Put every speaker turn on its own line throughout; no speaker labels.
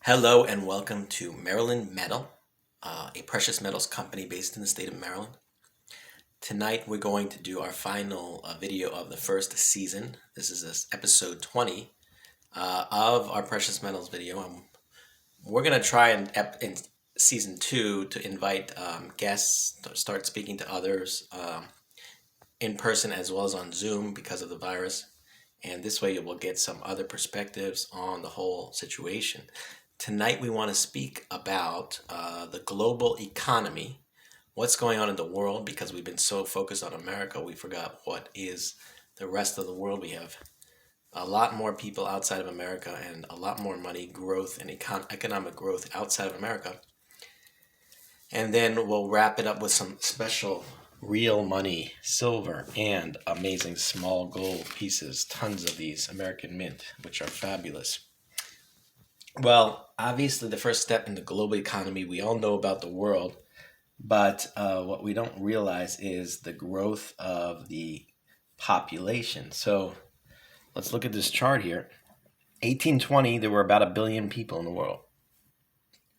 Hello and welcome to Maryland Metal, a precious metals company based in the state of Maryland. Tonight we're going to do our final video of the first season. This is episode 20 of our precious metals video. We're going to try in season 2 to invite guests, to start speaking to others in person as well as on Zoom because of the virus. And this way you will get some other perspectives on the whole situation. Tonight we want to speak about the global economy, what's going on in the world, because we've been so focused on America, we forgot what is the rest of the world. We have a lot more people outside of America and a lot more money, growth, and economic growth outside of America. And then we'll wrap it up with some special real money, silver, and amazing small gold pieces, tons of these American mint, which are fabulous. Well, obviously, the first step in the global economy, we all know about the world, but what we don't realize is the growth of the population. So let's look at this chart here. 1820, there were about 1 billion people in the world.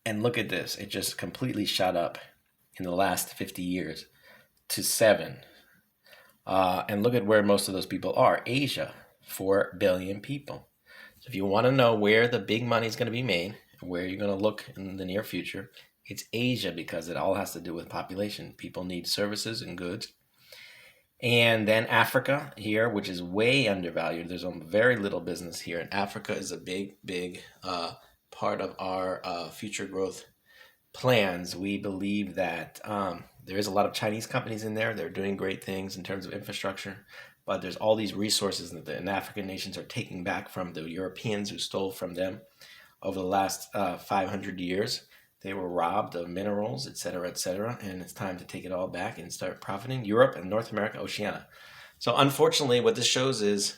And look at this. It just completely shot up in the last 50 years to 7. And look at where most of those people are. Asia, 4 billion people. So if you want to know where the big money is going to be made, where you're going to look in the near future, it's Asia, because it all has to do with population. People need services and goods. And then Africa here, which is way undervalued. There's very little business here. And Africa is a big part of our future growth plans. We believe that there is a lot of Chinese companies in there. They're doing great things in terms of infrastructure. But there's all these resources that the African nations are taking back from the Europeans who stole from them over the last 500 years. They were robbed of minerals, etc., and it's time to take it all back and start profiting. Europe and North America, Oceania. So unfortunately, what this shows is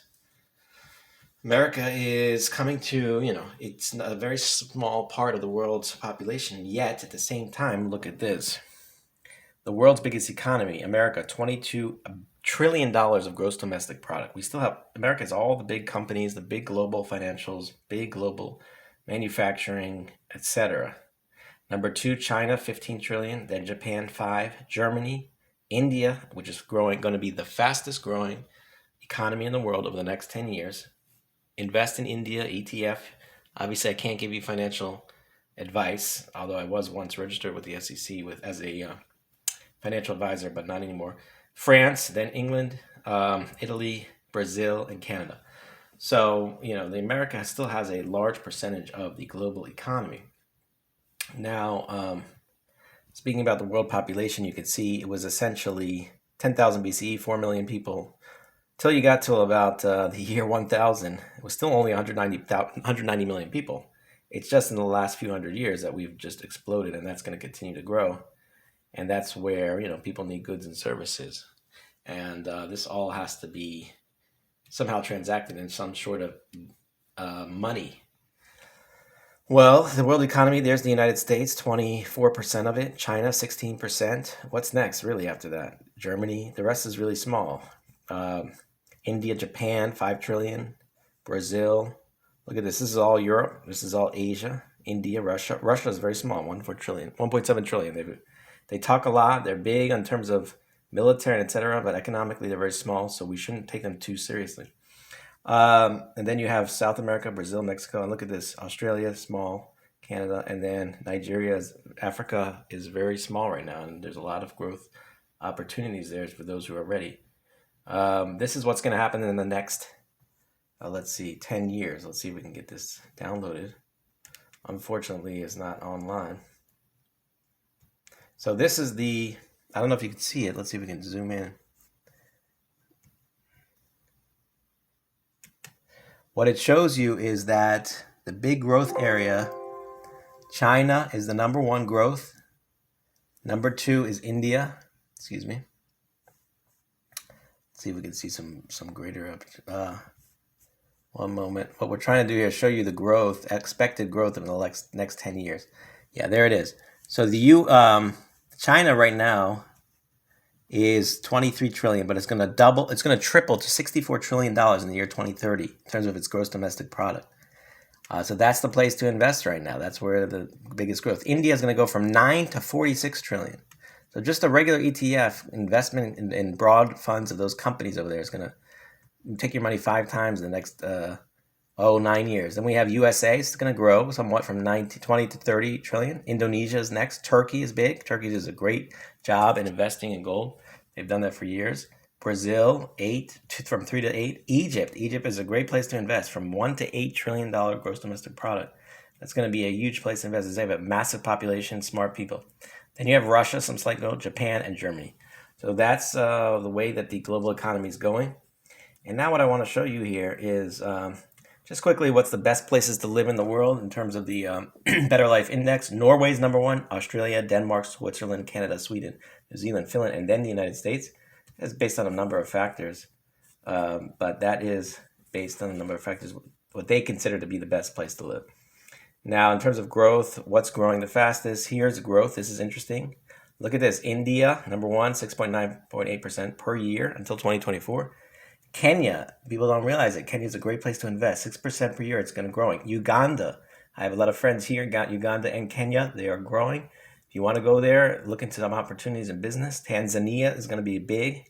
America is coming to, it's a very small part of the world's population, yet at the same time, look at this. The world's biggest economy, America, $22 trillion of gross domestic product. We still have, America has all the big companies, the big global financials, big global manufacturing, etc. Number 2, China, 15 trillion, then Japan, 5, Germany, India, which is going to be the fastest growing economy in the world over the next 10 years. Invest in India, ETF. Obviously, I can't give you financial advice, although I was once registered with the SEC as a financial advisor, but not anymore. France, then England, Italy, Brazil, and Canada. So, the America still has a large percentage of the global economy. Now, speaking about the world population, you could see it was essentially 10,000 BCE, 4 million people. Till you got to about the year 1000, it was still only 190 million people. It's just in the last few hundred years that we've just exploded, and that's going to continue to grow. And that's where, people need goods and services. And this all has to be somehow transacted in some sort of money. Well, the world economy, there's the United States, 24% of it. China, 16%. What's next, really, after that? Germany, the rest is really small. India, Japan, 5 trillion. Brazil, look at this. This is all Europe. This is all Asia. India, Russia. Russia is very small, 1.7 trillion. They talk a lot. They're big in terms of military, etc., but economically they're very small, so we shouldn't take them too seriously. And then you have South America, Brazil, Mexico, and look at this. Australia, small. Canada, and then Nigeria. Africa is very small right now, and there's a lot of growth opportunities there for those who are ready. This is what's going to happen in the next, 10 years. Let's see if we can get this downloaded. Unfortunately, it's not online. So this is I don't know if you can see it. Let's see if we can zoom in. What it shows you is that the big growth area, China is the number 1 growth. Number 2 is India. Excuse me. Let's see if we can see some greater one moment. What we're trying to do here is show you the growth, expected growth in the next 10 years. Yeah, there it is. So China right now is 23 trillion, but it's going to triple to $64 trillion in the year 2030 in terms of its gross domestic product. So that's the place to invest right now. That's where the biggest growth. India is going to go from 9 to 46 trillion. So just a regular ETF investment in broad funds of those companies over there is going to take your money 5 times in the next 9 years. Then we have USA. It's going to grow somewhat from 20 to 30 trillion. Indonesia is next. Turkey is big. Turkey does a great job in investing in gold. They've done that for years. Brazil, from 3 to 8. Egypt is a great place to invest, from $1 to $8 trillion gross domestic product. That's going to be a huge place to invest. They have a massive population, smart people. Then you have Russia, some slight growth, Japan, and Germany. So that's the way that the global economy is going. And now what I want to show you here is just quickly what's the best places to live in the world in terms of the Better Life Index. Norway's number 1, Australia, Denmark, Switzerland, Canada, Sweden, New Zealand, Finland, and then the United States. It's based on a number of factors, but that is based on a number of factors, what they consider to be the best place to live. Now, in terms of growth, what's growing the fastest? Here's growth. This is interesting. Look at this. India, number 1, 6.9.8% per year until 2024. Kenya, people don't realize it. Kenya is a great place to invest. 6% per year. It's going to growing. Uganda, I have a lot of friends here, got Uganda and Kenya. They are growing. If you want to go there, look into some opportunities in business. Tanzania is going to be big.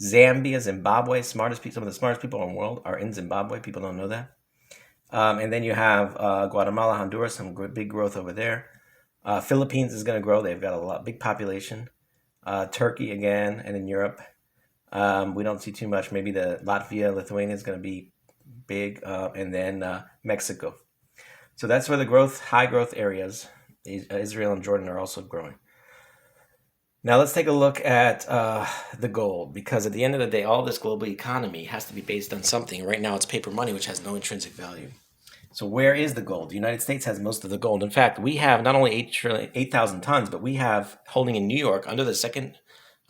Zambia, Zimbabwe, some of the smartest people in the world are in Zimbabwe. People don't know that. And then you have Guatemala, Honduras, some big growth over there. Philippines is going to grow. They've got big population. Turkey again, and in Europe. We don't see too much. Maybe the Latvia, Lithuania is going to be big, and then Mexico. So that's where the high growth areas, Israel and Jordan, are also growing. Now let's take a look at the gold, because at the end of the day, all this global economy has to be based on something. Right now it's paper money, which has no intrinsic value. So where is the gold? The United States has most of the gold. In fact, we have not only 8,000 tons, but we have holding in New York under the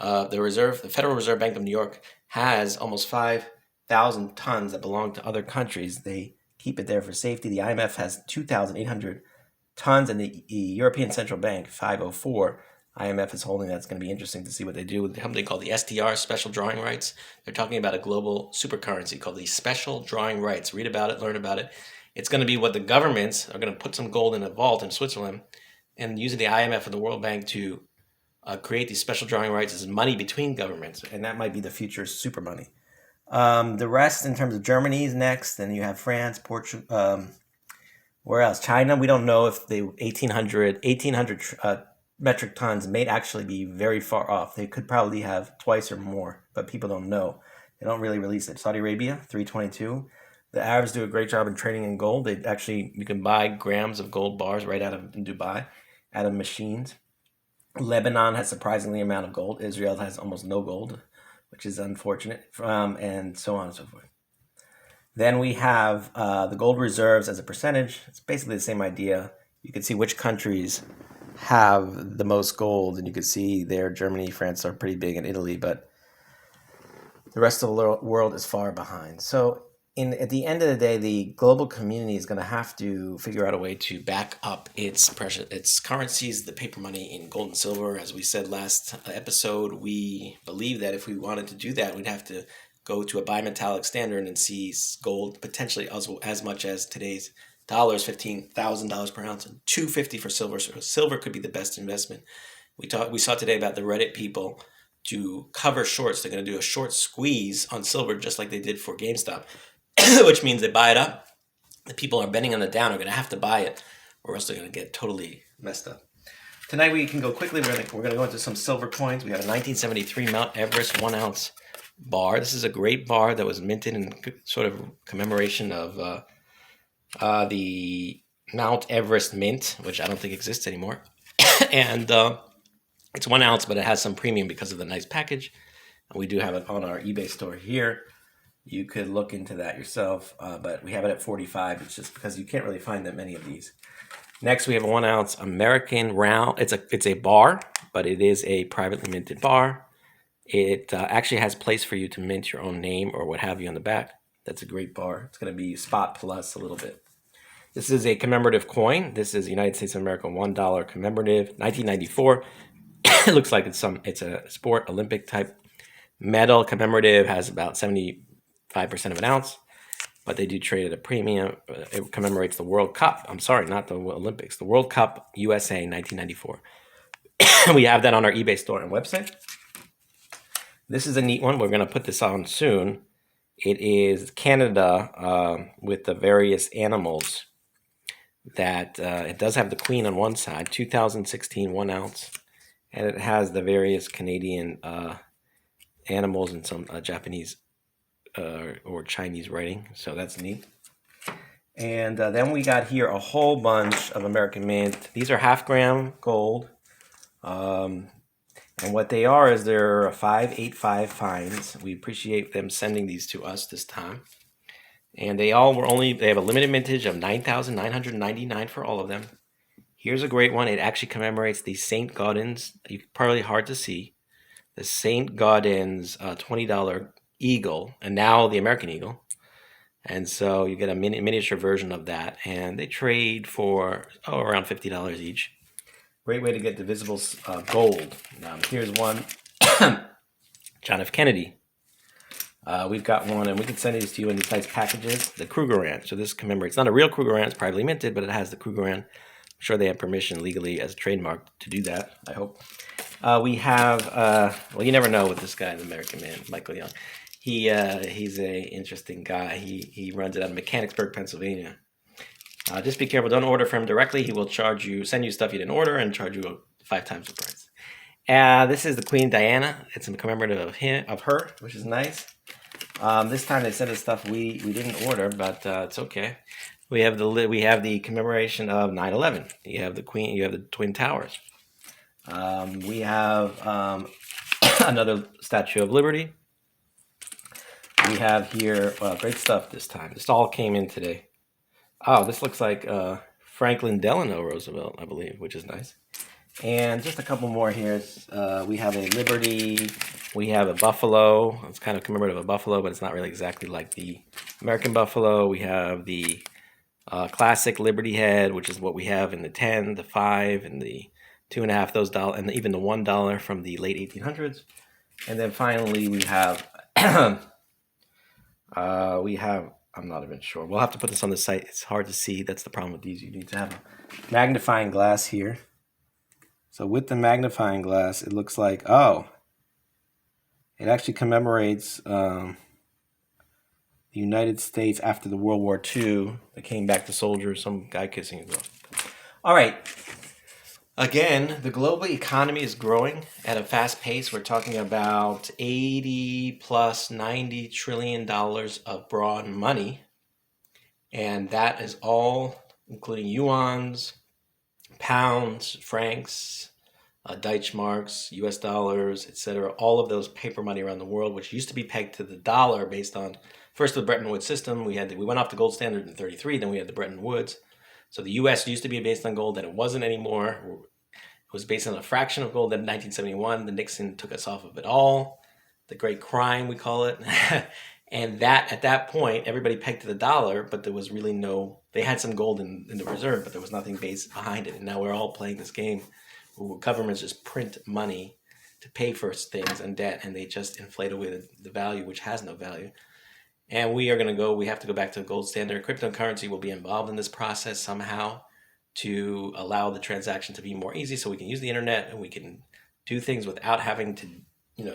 the Federal Reserve Bank of New York has almost 5,000 tons that belong to other countries. They keep it there for safety. The IMF has 2,800 tons, and the European Central Bank, 504. IMF is holding that. It's going to be interesting to see what they do with something called the SDR, special drawing rights. They're talking about a global super currency called the special drawing rights. Read about it, learn about it. It's going to be what the governments are going to put some gold in a vault in Switzerland and using the IMF and the World Bank to create these special drawing rights as money between governments. And that might be the future super money. The rest, in terms of Germany, is next. Then you have France, Portugal. Where else? China, we don't know if the 1,800 metric tons may actually be very far off. They could probably have twice or more, but people don't know. They don't really release it. Saudi Arabia, 322. The Arabs do a great job in trading in gold. You can buy grams of gold bars right out of Dubai, out of machines. Lebanon has surprisingly amount of gold. Israel has almost no gold, which is unfortunate, and so on and so forth. Then we have the gold reserves as a percentage. It's basically the same idea. You can see which countries have the most gold, and you can see there Germany, France are pretty big, and Italy, but the rest of the world is far behind. So at the end of the day, the global community is going to have to figure out a way to back up its currencies, the paper money in gold and silver. As we said last episode, we believe that if we wanted to do that, we'd have to go to a bimetallic standard and see gold potentially as much as today's dollars, $15,000 per ounce, and $250 for silver. So silver could be the best investment. We saw today about the Reddit people to cover shorts. They're going to do a short squeeze on silver, just like they did for GameStop, which means they buy it up. The people are betting on the down are going to have to buy it, or else they're going to get totally messed up. Tonight we can go quickly. We're going to go into some silver coins. We have a 1973 Mount Everest 1 ounce bar. This is a great bar that was minted in sort of commemoration of the Mount Everest Mint, which I don't think exists anymore. And it's 1 ounce, but it has some premium because of the nice package. And we do have it on our eBay store here. You could look into that yourself, but we have it at 45. It's just because you can't really find that many of these. Next, we have a 1 ounce American round. It's a bar, but it is a privately minted bar. It actually has place for you to mint your own name or what have you on the back. That's a great bar. It's going to be spot plus a little bit. This is a commemorative coin. This is United States of America $1 commemorative, 1994. It looks like it's a sport Olympic type medal. Commemorative has about 75% of an ounce. but they do trade at a premium. It commemorates the World Cup. I'm sorry, not the Olympics. The World Cup USA 1994. We have that on our eBay store and website. This is a neat one. We're going to put this on soon. It is Canada with the various animals that it does have the Queen on one side, 2016 1 ounce, and it has the various Canadian animals and some Japanese or Chinese writing. So that's neat. And then we got here a whole bunch of American Mint. These are half-gram gold. And what they are is they're 585 fines. We appreciate them sending these to us this time. And they have a limited mintage of 9,999 for all of them. Here's a great one. It actually commemorates the St. Gaudens. Probably hard to see. The St. Gaudens $20 eagle, and now the American eagle. And so you get a miniature version of that. And they trade for around $50 each. Great way to get divisible gold. Here's one. John F. Kennedy. We've got one, and we can send these to you in these nice packages. The Krugerrand. So this commemorates, not a real Krugerrand, it's privately minted, but it has the Krugerrand. I'm sure they have permission legally as a trademark to do that, I hope. We have, well, you never know with this guy, the American man, Michael Young. He's a interesting guy. He runs it out of Mechanicsburg, Pennsylvania. Just be careful. Don't order from him directly. He will send you stuff you didn't order and charge you 5 times the price. This is the Queen Diana. It's a commemorative of her, which is nice. This time they sent us stuff we didn't order, but it's okay. We have the commemoration of 9/11. You have the Queen. You have the Twin Towers. We have another Statue of Liberty. We have here great stuff this time. This all came in today. Oh, this looks like Franklin Delano Roosevelt, I believe, which is nice. And just a couple more here. We have a Liberty. We have a Buffalo. It's kind of commemorative of a Buffalo, but it's not really exactly like the American Buffalo. We have the classic Liberty head, which is what we have in the 10, the 5, and the 2.5, those dollars, and even the $1 from the late 1800s. And then finally we have I'm not even sure. We'll have to put this on the site. It's hard to see. That's the problem with these. You need to have a magnifying glass here. So with the magnifying glass, it looks like, it actually commemorates the United States after the World War II. They came back to soldiers, some guy kissing his girl. All right. Again, the global economy is growing at a fast pace. We're talking about 80 plus $90 trillion of broad money. And that is all including yuans, pounds, francs, Deutschmarks, US dollars, etc. All of those paper money around the world, which used to be pegged to the dollar based on first the Bretton Woods system. We went off the gold standard in 1933, then we had the Bretton Woods. So the US used to be based on gold, then it wasn't anymore. It was based on a fraction of gold. Then in 1971, the Nixon took us off of it all. The great crime, we call it. And that at that point, everybody pegged to the dollar, but there was really they had some gold in the reserve, but there was nothing based behind it. And now we're all playing this game where governments just print money to pay for things and debt, and they just inflate away the value, which has no value. And we have to go back to the gold standard. Cryptocurrency will be involved in this process somehow to allow the transaction to be more easy, so we can use the internet and we can do things without having to,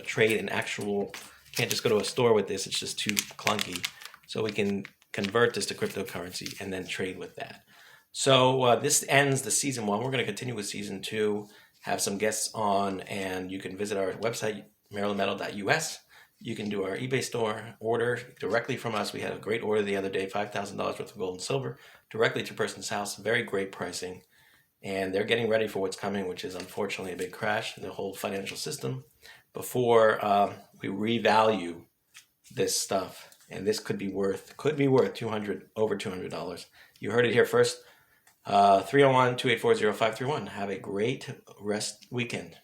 trade an actual, can't just go to a store with this, it's just too clunky. So we can convert this to cryptocurrency and then trade with that. So this ends the season 1. We're going to continue with season 2, have some guests on, and you can visit our website, marylandmetal.us. You can do our eBay store, order directly from us. We had a great order the other day, $5,000 worth of gold and silver, directly to a person's house. Very great pricing. And they're getting ready for what's coming, which is unfortunately a big crash in the whole financial system before we revalue this stuff. And this could be worth over $200. You heard it here first. 301-284-0531. Have a great rest weekend.